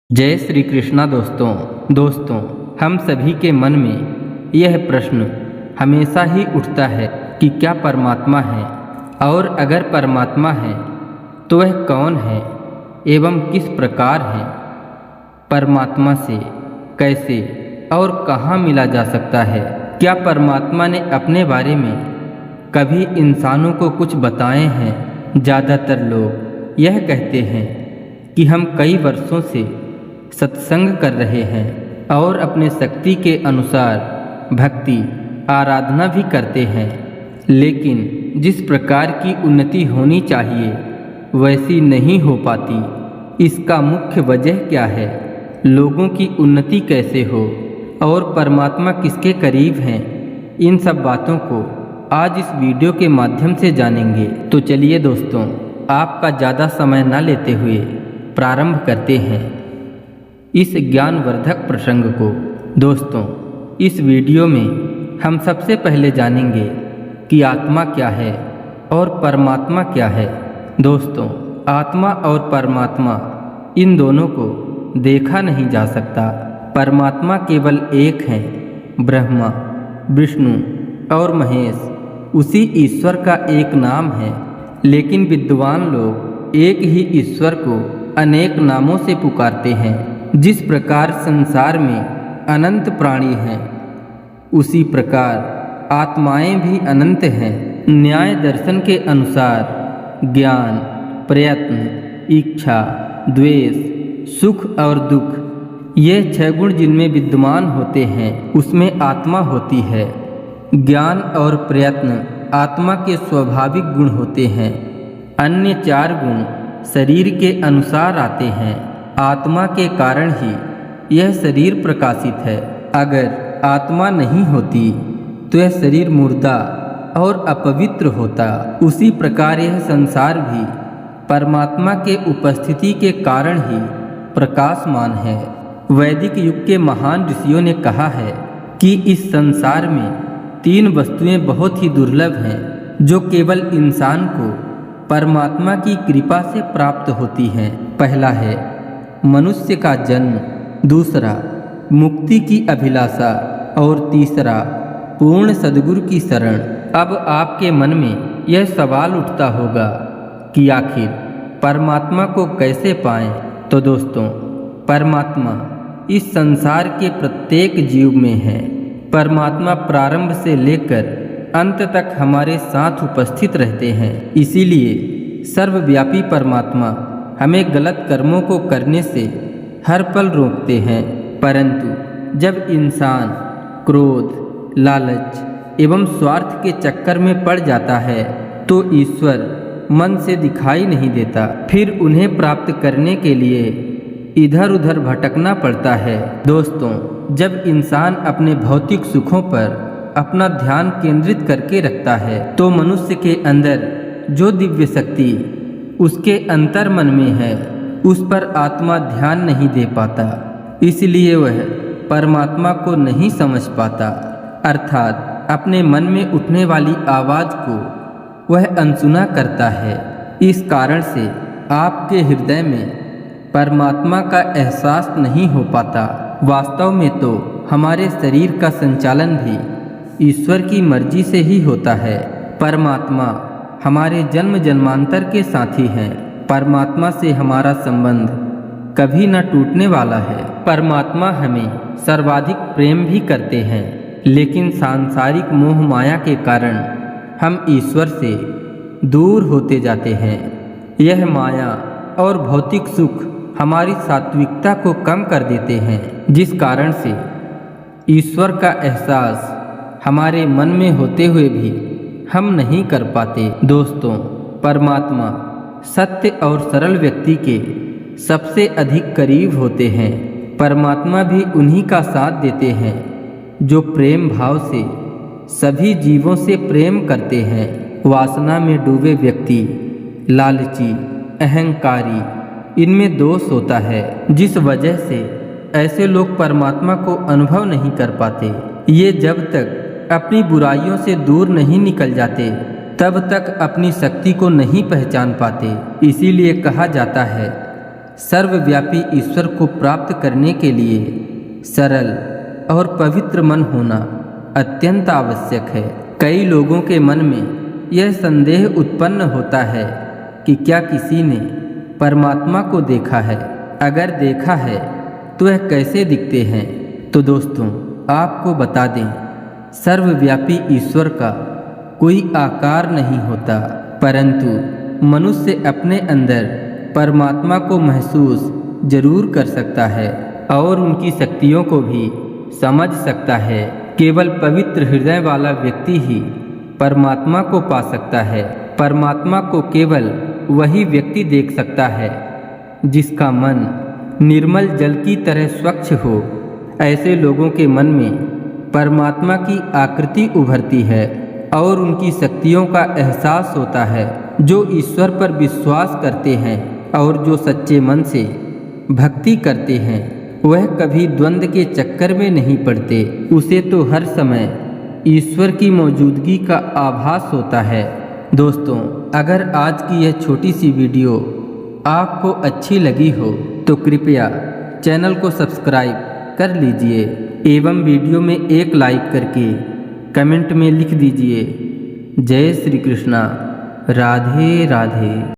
जय श्री कृष्णा। दोस्तों हम सभी के मन में यह प्रश्न हमेशा ही उठता है कि क्या परमात्मा है, और अगर परमात्मा है तो वह कौन है एवं किस प्रकार है। परमात्मा से कैसे और कहाँ मिला जा सकता है। क्या परमात्मा ने अपने बारे में कभी इंसानों को कुछ बताए हैं। ज़्यादातर लोग यह कहते हैं कि हम कई वर्षों से सत्संग कर रहे हैं और अपने शक्ति के अनुसार भक्ति आराधना भी करते हैं, लेकिन जिस प्रकार की उन्नति होनी चाहिए वैसी नहीं हो पाती। इसका मुख्य वजह क्या है, लोगों की उन्नति कैसे हो और परमात्मा किसके करीब हैं, इन सब बातों को आज इस वीडियो के माध्यम से जानेंगे। तो चलिए दोस्तों, आपका ज़्यादा समय न लेते हुए प्रारंभ करते हैं इस ज्ञानवर्धक प्रसंग को। दोस्तों, इस वीडियो में हम सबसे पहले जानेंगे कि आत्मा क्या है और परमात्मा क्या है। दोस्तों, आत्मा और परमात्मा इन दोनों को देखा नहीं जा सकता। परमात्मा केवल एक है, ब्रह्मा, विष्णु और महेश उसी ईश्वर का एक नाम है। लेकिन विद्वान लोग एक ही ईश्वर को अनेक नामों से पुकारते हैं। जिस प्रकार संसार में अनंत प्राणी हैं, उसी प्रकार आत्माएं भी अनंत हैं। न्याय दर्शन के अनुसार ज्ञान, प्रयत्न, इच्छा, द्वेष, सुख और दुख, ये 6 गुण जिनमें विद्यमान होते हैं उसमें आत्मा होती है। ज्ञान और प्रयत्न आत्मा के स्वाभाविक गुण होते हैं। अन्य 4 गुण शरीर के अनुसार आते हैं। आत्मा के कारण ही यह शरीर प्रकाशित है। अगर आत्मा नहीं होती तो यह शरीर मुर्दा और अपवित्र होता। उसी प्रकार यह संसार भी परमात्मा के उपस्थिति के कारण ही प्रकाशमान है। वैदिक युग के महान ऋषियों ने कहा है कि इस संसार में 3 वस्तुएं बहुत ही दुर्लभ हैं, जो केवल इंसान को परमात्मा की कृपा से प्राप्त होती हैं। पहला है मनुष्य का जन्म, दूसरा मुक्ति की अभिलाषा और तीसरा पूर्ण सद्गुरु की शरण। अब आपके मन में यह सवाल उठता होगा कि आखिर परमात्मा को कैसे पाएं। तो दोस्तों, परमात्मा इस संसार के प्रत्येक जीव में है। परमात्मा प्रारंभ से लेकर अंत तक हमारे साथ उपस्थित रहते हैं। इसीलिए सर्वव्यापी परमात्मा हमें गलत कर्मों को करने से हर पल रोकते हैं। परंतु जब इंसान क्रोध, लालच एवं स्वार्थ के चक्कर में पड़ जाता है तो ईश्वर मन से दिखाई नहीं देता। फिर उन्हें प्राप्त करने के लिए इधर उधर भटकना पड़ता है। दोस्तों, जब इंसान अपने भौतिक सुखों पर अपना ध्यान केंद्रित करके रखता है तो मनुष्य के अंदर जो दिव्य शक्ति उसके अंतर मन में है उस पर आत्मा ध्यान नहीं दे पाता। इसलिए वह परमात्मा को नहीं समझ पाता, अर्थात अपने मन में उठने वाली आवाज़ को वह अनसुना करता है। इस कारण से आपके हृदय में परमात्मा का एहसास नहीं हो पाता। वास्तव में तो हमारे शरीर का संचालन भी ईश्वर की मर्जी से ही होता है। परमात्मा हमारे जन्म जन्मांतर के साथी हैं। परमात्मा से हमारा संबंध कभी न टूटने वाला है। परमात्मा हमें सर्वाधिक प्रेम भी करते हैं, लेकिन सांसारिक मोह माया के कारण हम ईश्वर से दूर होते जाते हैं। यह माया और भौतिक सुख हमारी सात्विकता को कम कर देते हैं, जिस कारण से ईश्वर का एहसास हमारे मन में होते हुए भी हम नहीं कर पाते। दोस्तों, परमात्मा सत्य और सरल व्यक्ति के सबसे अधिक करीब होते हैं। परमात्मा भी उन्हीं का साथ देते हैं जो प्रेम भाव से सभी जीवों से प्रेम करते हैं। वासना में डूबे व्यक्ति, लालची, अहंकारी, इनमें दोष होता है, जिस वजह से ऐसे लोग परमात्मा को अनुभव नहीं कर पाते। ये जब तक अपनी बुराइयों से दूर नहीं निकल जाते तब तक अपनी शक्ति को नहीं पहचान पाते। इसीलिए कहा जाता है सर्वव्यापी ईश्वर को प्राप्त करने के लिए सरल और पवित्र मन होना अत्यंत आवश्यक है। कई लोगों के मन में यह संदेह उत्पन्न होता है कि क्या किसी ने परमात्मा को देखा है? अगर देखा है तो वह कैसे दिखते हैं? तो दोस्तों, आपको बता दें, सर्वव्यापी ईश्वर का कोई आकार नहीं होता, परंतु मनुष्य अपने अंदर परमात्मा को महसूस जरूर कर सकता है और उनकी शक्तियों को भी समझ सकता है। केवल पवित्र हृदय वाला व्यक्ति ही परमात्मा को पा सकता है। परमात्मा को केवल वही व्यक्ति देख सकता है जिसका मन निर्मल जल की तरह स्वच्छ हो। ऐसे लोगों के मन में परमात्मा की आकृति उभरती है और उनकी शक्तियों का एहसास होता है। जो ईश्वर पर विश्वास करते हैं और जो सच्चे मन से भक्ति करते हैं, वह कभी द्वंद्व के चक्कर में नहीं पड़ते। उसे तो हर समय ईश्वर की मौजूदगी का आभास होता है। दोस्तों, अगर आज की यह छोटी सी वीडियो आपको अच्छी लगी हो तो कृपया चैनल को सब्सक्राइब कर लीजिए एवं वीडियो में एक लाइक करके कमेंट में लिख दीजिए, जय श्री कृष्णा, राधे राधे।